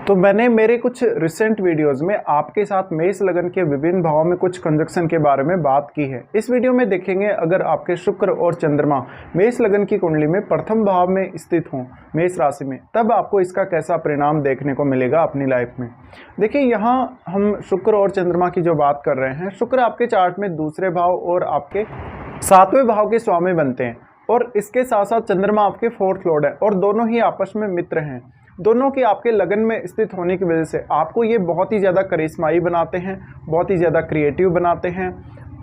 तो मैंने मेरे कुछ रिसेंट वीडियोस में आपके साथ मेष लगन के विभिन्न भावों में कुछ कंजक्शन के बारे में बात की है। इस वीडियो में देखेंगे अगर आपके शुक्र और चंद्रमा मेष लगन की कुंडली में प्रथम भाव में स्थित हों मेष राशि में, तब आपको इसका कैसा परिणाम देखने को मिलेगा अपनी लाइफ में। देखिए, यहाँ हम शुक्र और चंद्रमा की जो बात कर रहे हैं, शुक्र आपके चार्ट में दूसरे भाव और आपके सातवें भाव के स्वामी बनते हैं और इसके साथ साथ चंद्रमा आपके फोर्थ लॉर्ड है और दोनों ही आपस में मित्र हैं। दोनों के आपके लगन में स्थित होने की वजह से आपको ये बहुत ही ज़्यादा करिश्माई बनाते हैं, बहुत ही ज़्यादा क्रिएटिव बनाते हैं।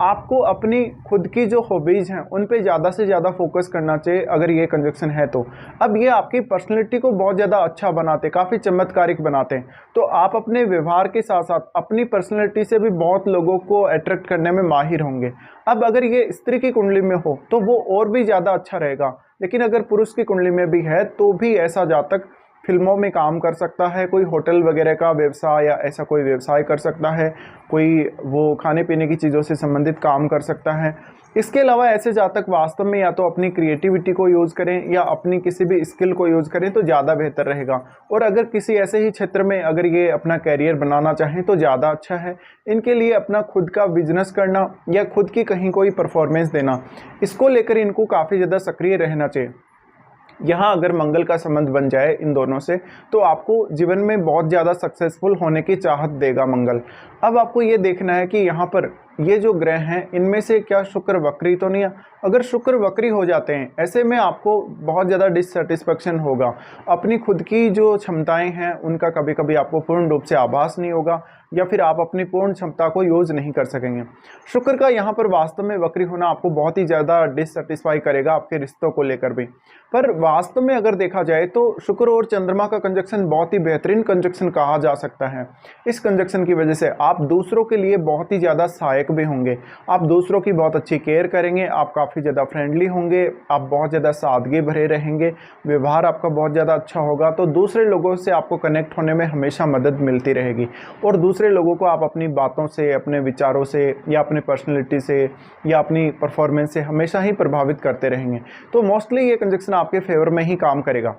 आपको अपनी खुद की जो हॉबीज़ हैं उन पे ज़्यादा से ज़्यादा फोकस करना चाहिए अगर ये कंजक्शन है तो। अब ये आपकी पर्सनैलिटी को बहुत ज़्यादा अच्छा बनाते, काफ़ी चमत्कारिक बनाते हैं। तो आप अपने व्यवहार के साथ साथ अपनी पर्सनैलिटी से भी बहुत लोगों को अट्रैक्ट करने में माहिर होंगे। अब अगर ये स्त्री की कुंडली में हो तो वो और भी ज़्यादा अच्छा रहेगा, लेकिन अगर पुरुष की कुंडली में भी है तो भी ऐसा जातक फिल्मों में काम कर सकता है, कोई होटल वगैरह का व्यवसाय या ऐसा कोई व्यवसाय कर सकता है, कोई वो खाने पीने की चीज़ों से संबंधित काम कर सकता है। इसके अलावा ऐसे जातक वास्तव में या तो अपनी क्रिएटिविटी को यूज़ करें या अपनी किसी भी स्किल को यूज़ करें तो ज़्यादा बेहतर रहेगा। और अगर किसी ऐसे ही क्षेत्र में अगर ये अपना कैरियर बनाना चाहें तो ज़्यादा अच्छा है। इनके लिए अपना खुद का बिजनेस करना या खुद की कहीं कोई परफॉर्मेंस देना, इसको लेकर इनको काफ़ी ज़्यादा सक्रिय रहना चाहिए। यहाँ अगर मंगल का संबंध बन जाए इन दोनों से तो आपको जीवन में बहुत ज़्यादा सक्सेसफुल होने की चाहत देगा मंगल। अब आपको ये देखना है कि यहाँ पर ये जो ग्रह हैं इनमें से क्या शुक्र वक्री तो नहीं है। अगर शुक्र वक्री हो जाते हैं ऐसे में आपको बहुत ज़्यादा डिससेटिस्फेक्शन होगा, अपनी खुद की जो क्षमताएं हैं उनका कभी कभी आपको पूर्ण रूप से आभास नहीं होगा या फिर आप अपनी पूर्ण क्षमता को यूज़ नहीं कर सकेंगे। शुक्र का यहाँ पर वास्तव में वक्री होना आपको बहुत ही ज़्यादा डिससेटिस्फाई करेगा आपके रिश्तों को लेकर भी। पर वास्तव में अगर देखा जाए तो शुक्र और चंद्रमा का कंजक्शन बहुत ही बेहतरीन कंजक्शन कहा जा सकता है। इस कंजक्शन की वजह से आप दूसरों के लिए बहुत ही ज़्यादा सहायक भी होंगे, आप दूसरों की बहुत अच्छी केयर करेंगे, आप काफ़ी ज़्यादा फ्रेंडली होंगे, आप बहुत ज़्यादा सादगी भरे रहेंगे, व्यवहार आपका बहुत ज़्यादा अच्छा होगा। तो दूसरे लोगों से आपको कनेक्ट होने में हमेशा मदद मिलती रहेगी और दूसरे लोगों को आप अपनी बातों से, अपने विचारों से या अपनी पर्सनैलिटी से या अपनी परफॉर्मेंस से हमेशा ही प्रभावित करते रहेंगे। तो मोस्टली ये कंजक्शन आपके फेवर में ही काम करेगा।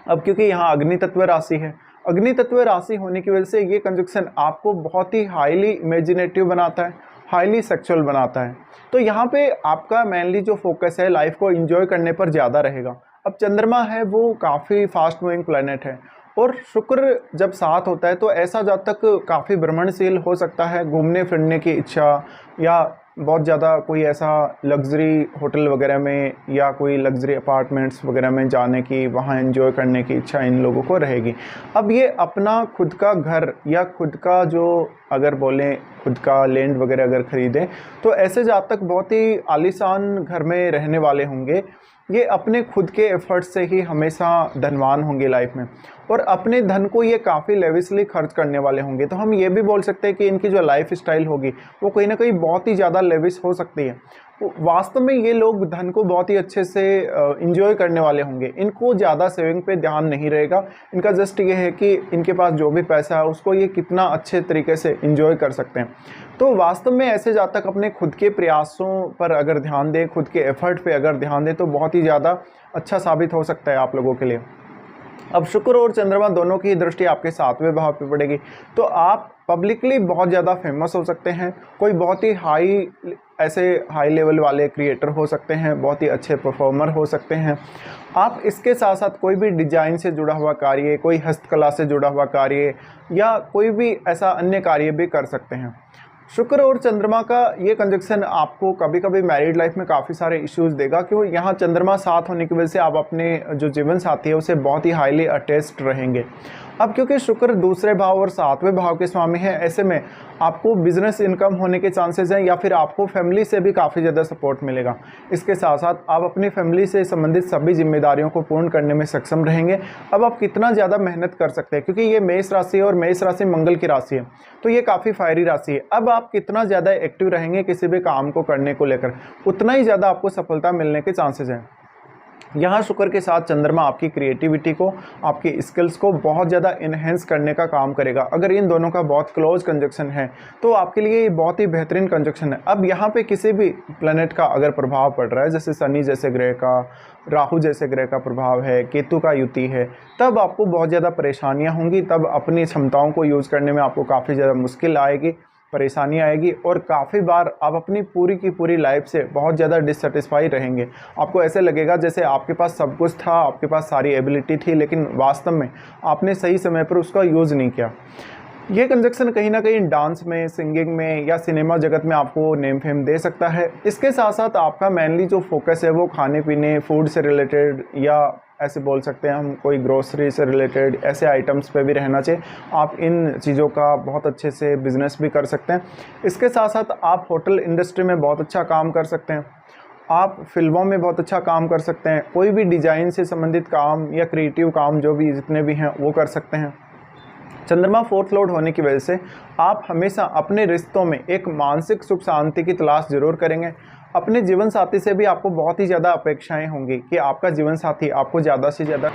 अब क्योंकि यहाँ अग्नि तत्व राशि है, अग्नि तत्व राशि होने की वजह से ये कंजक्शन आपको बहुत ही हाईली इमेजिनेटिव बनाता है, हाईली सेक्सुअल बनाता है। तो यहाँ पे आपका मेनली जो फोकस है लाइफ को एंजॉय करने पर ज़्यादा रहेगा। अब चंद्रमा है वो काफ़ी फास्ट मूविंग प्लैनेट है और शुक्र जब साथ होता है तो ऐसा जातक काफ़ी भ्रमणशील हो सकता है, घूमने फिरने की इच्छा या बहुत ज़्यादा कोई ऐसा लग्जरी होटल वगैरह में या कोई लग्जरी अपार्टमेंट्स वगैरह में जाने की, वहाँ एंजॉय करने की इच्छा इन लोगों को रहेगी। अब ये अपना खुद का घर या खुद का जो अगर बोलें खुद का लैंड वगैरह अगर ख़रीदें तो ऐसे जातक बहुत ही आलीशान घर में रहने वाले होंगे। ये अपने खुद के एफर्ट से ही हमेशा धनवान होंगे लाइफ में और अपने धन को ये काफ़ी लेविशली खर्च करने वाले होंगे। तो हम ये भी बोल सकते हैं कि इनकी जो लाइफ स्टाइल होगी वो कहीं ना कहीं बहुत ही ज़्यादा लेविश हो सकती है। वास्तव में ये लोग धन को बहुत ही अच्छे से इंजॉय करने वाले होंगे। इनको ज़्यादा सेविंग पे ध्यान नहीं रहेगा, इनका जस्ट ये है कि इनके पास जो भी पैसा है उसको ये कितना अच्छे तरीके से इंजॉय कर सकते हैं। तो वास्तव में ऐसे जातक अपने खुद के प्रयासों पर अगर ध्यान दें, खुद के एफर्ट पे अगर ध्यान दें तो बहुत ही ज़्यादा अच्छा साबित हो सकता है आप लोगों के लिए। अब शुक्र और चंद्रमा दोनों की दृष्टि आपके सातवें भाव पे पड़ेगी तो आप पब्लिकली बहुत ज़्यादा फेमस हो सकते हैं, कोई बहुत ही हाई लेवल वाले क्रिएटर हो सकते हैं, बहुत ही अच्छे परफॉर्मर हो सकते हैं आप। इसके साथ साथ कोई भी डिजाइन से जुड़ा हुआ कार्य, कोई हस्तकला से जुड़ा हुआ कार्य या कोई भी ऐसा अन्य कार्य भी कर सकते हैं। शुक्र और चंद्रमा का ये कंजक्शन आपको कभी कभी मैरिड लाइफ में काफ़ी सारे इश्यूज देगा, क्योंकि यहाँ चंद्रमा साथ होने की वजह से आप अपने जो जीवन साथी है उसे बहुत ही हाईली अटैच्ड रहेंगे। अब क्योंकि शुक्र दूसरे भाव और सातवें भाव के स्वामी हैं, ऐसे में आपको बिजनेस इनकम होने के चांसेस हैं या फिर आपको फैमिली से भी काफ़ी ज़्यादा सपोर्ट मिलेगा। इसके साथ साथ आप अपनी फैमिली से संबंधित सभी जिम्मेदारियों को पूर्ण करने में सक्षम रहेंगे। अब आप कितना ज़्यादा मेहनत कर सकते हैं, क्योंकि ये मेष राशि है और मेष राशि मंगल की राशि है तो ये काफ़ी फायरी राशि है। अब आप कितना ज़्यादा एक्टिव रहेंगे किसी भी काम को करने को लेकर, उतना ही ज़्यादा आपको सफलता मिलने के चांसेस हैं। यहाँ शुक्र के साथ चंद्रमा आपकी क्रिएटिविटी को, आपकी स्किल्स को बहुत ज़्यादा इन्हेंस करने का काम करेगा। अगर इन दोनों का बहुत क्लोज कंजक्शन है तो आपके लिए ये बहुत ही बेहतरीन कंजक्शन है। अब यहाँ पे किसी भी प्लैनेट का अगर प्रभाव पड़ रहा है, जैसे शनि जैसे ग्रह का, राहु जैसे ग्रह का प्रभाव है, केतु का युति है, तब आपको बहुत ज़्यादा परेशानियाँ होंगी, तब अपनी क्षमताओं को यूज़ करने में आपको काफ़ी ज़्यादा मुश्किल आएगी, परेशानी आएगी, और काफ़ी बार आप अपनी पूरी की पूरी लाइफ से बहुत ज़्यादा डिससेटिस्फाई रहेंगे। आपको ऐसे लगेगा जैसे आपके पास सब कुछ था, आपके पास सारी एबिलिटी थी, लेकिन वास्तव में आपने सही समय पर उसका यूज़ नहीं किया। ये कंजक्शन कहीं ना कहीं डांस में, सिंगिंग में या सिनेमा जगत में आपको नेम फेम दे सकता है। इसके साथ साथ आपका मेनली जो फोकस है वो खाने पीने, फूड से रिलेटेड, या ऐसे बोल सकते हैं हम कोई ग्रोसरी से रिलेटेड ऐसे आइटम्स पे भी रहना चाहिए। आप इन चीज़ों का बहुत अच्छे से बिजनेस भी कर सकते हैं। इसके साथ साथ आप होटल इंडस्ट्री में बहुत अच्छा काम कर सकते हैं, आप फिल्मों में बहुत अच्छा काम कर सकते हैं, कोई भी डिज़ाइन से संबंधित काम या क्रिएटिव काम जो भी जितने भी हैं वो कर सकते हैं। चंद्रमा 4th लॉर्ड होने की वजह से आप हमेशा अपने रिश्तों में एक मानसिक सुख शांति की तलाश जरूर करेंगे। अपने जीवन साथी से भी आपको बहुत ही ज़्यादा अपेक्षाएं होंगी कि आपका जीवन साथी आपको ज़्यादा से ज़्यादा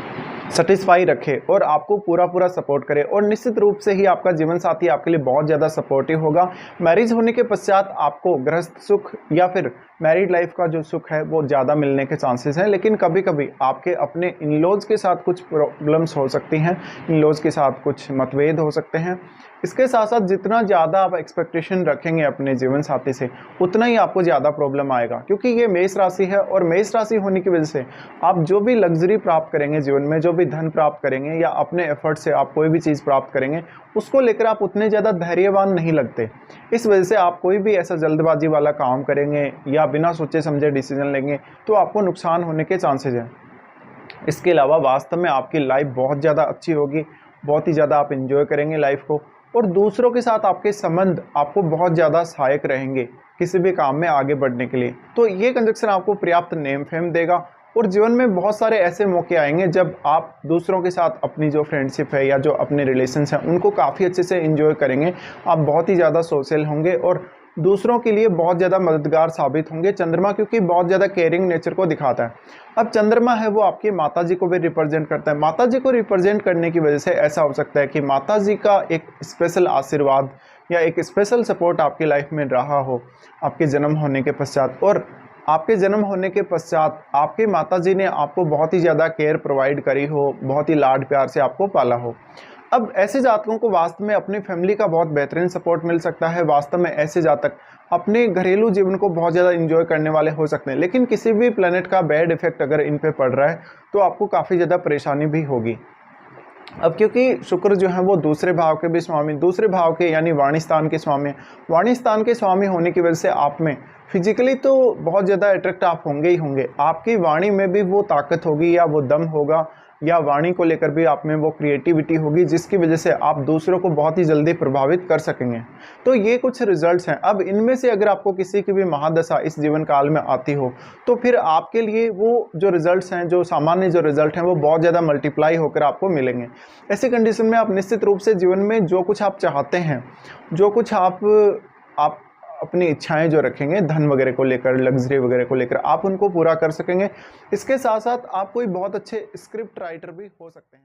सेटिस्फाई रखे और आपको पूरा पूरा सपोर्ट करे, और निश्चित रूप से ही आपका जीवन साथी आपके लिए बहुत ज़्यादा सपोर्टिव होगा। मैरिज होने के पश्चात आपको गृहस्थ सुख या फिर मैरिड लाइफ का जो सुख है वो ज़्यादा मिलने के चांसेस हैं, लेकिन कभी कभी आपके अपने इन-लॉज के साथ कुछ प्रॉब्लम्स हो सकती हैं, इन-लॉज के साथ कुछ मतभेद हो सकते हैं। इसके साथ साथ जितना ज़्यादा आप एक्सपेक्टेशन रखेंगे अपने जीवन साथी से, उतना ही आपको ज़्यादा प्रॉब्लम आएगा, क्योंकि ये मेष राशि है, और मेष राशि होने की वजह से आप जो भी लग्जरी प्राप्त करेंगे जीवन में, जो भी धन प्राप्त करेंगे या अपने एफर्ट से आप कोई भी चीज़ प्राप्त करेंगे, उसको लेकर आप उतने ज़्यादा धैर्यवान नहीं लगते। इस वजह से आप कोई भी ऐसा जल्दबाजी वाला काम करेंगे या बिना सोचे समझे डिसीजन लेंगे तो आपको नुकसान होने के चांसेस हैं। इसके अलावा वास्तव में आपकी लाइफ बहुत ज़्यादा अच्छी होगी, बहुत ही ज़्यादा आप एंजॉय करेंगे लाइफ को, और दूसरों के साथ आपके संबंध आपको बहुत ज़्यादा सहायक रहेंगे किसी भी काम में आगे बढ़ने के लिए। तो ये कंजक्शन आपको पर्याप्त नेम फेम देगा, और जीवन में बहुत सारे ऐसे मौके आएंगे जब आप दूसरों के साथ अपनी जो फ्रेंडशिप है या जो अपने रिलेशंस हैं उनको काफ़ी अच्छे से एंजॉय करेंगे। आप बहुत ही ज़्यादा सोशल होंगे और दूसरों के लिए बहुत ज़्यादा मददगार साबित होंगे। चंद्रमा क्योंकि बहुत ज़्यादा केयरिंग नेचर को दिखाता है। अब चंद्रमा है वो आपकी माता जी को भी रिप्रेजेंट करता है। माता जी को रिप्रेजेंट करने की वजह से ऐसा हो सकता है कि माता जी का एक स्पेशल आशीर्वाद या एक स्पेशल सपोर्ट आपकी लाइफ में रहा हो आपके जन्म होने के पश्चात, और आपके जन्म होने के पश्चात आपके माता जी ने आपको बहुत ही ज़्यादा केयर प्रोवाइड करी हो, बहुत ही लाड प्यार से आपको पाला हो। अब ऐसे जातकों को वास्तव में अपनी फैमिली का बहुत बेहतरीन सपोर्ट मिल सकता है। वास्तव में ऐसे जातक अपने घरेलू जीवन को बहुत ज़्यादा एंजॉय करने वाले हो सकते हैं, लेकिन किसी भी प्लेनेट का बैड इफेक्ट अगर इन पे पड़ रहा है तो आपको काफ़ी ज़्यादा परेशानी भी होगी। अब क्योंकि शुक्र जो है वो दूसरे भाव के भी स्वामी, दूसरे भाव के यानी वाणी स्थान के स्वामी, वाणी स्थान के स्वामी होने की वजह से आप में फिजिकली तो बहुत ज़्यादा अट्रैक्ट आप होंगे ही होंगे। आपकी वाणी में भी वो ताकत होगी या वो दम होगा या वाणी को लेकर भी आप में वो क्रिएटिविटी होगी जिसकी वजह से आप दूसरों को बहुत ही जल्दी प्रभावित कर सकेंगे। तो ये कुछ रिजल्ट्स हैं। अब इनमें से अगर आपको किसी की भी महादशा इस जीवन काल में आती हो तो फिर आपके लिए वो जो रिजल्ट्स हैं, जो सामान्य जो रिजल्ट हैं, वो बहुत ज़्यादा मल्टीप्लाई होकर आपको मिलेंगे। ऐसी कंडीशन में आप निश्चित रूप से जीवन में जो कुछ आप चाहते हैं, जो कुछ आप अपनी इच्छाएं जो रखेंगे धन वगैरह को लेकर, लग्जरी वगैरह को लेकर, आप उनको पूरा कर सकेंगे। इसके साथ साथ आप कोई बहुत अच्छे स्क्रिप्ट राइटर भी हो सकते हैं।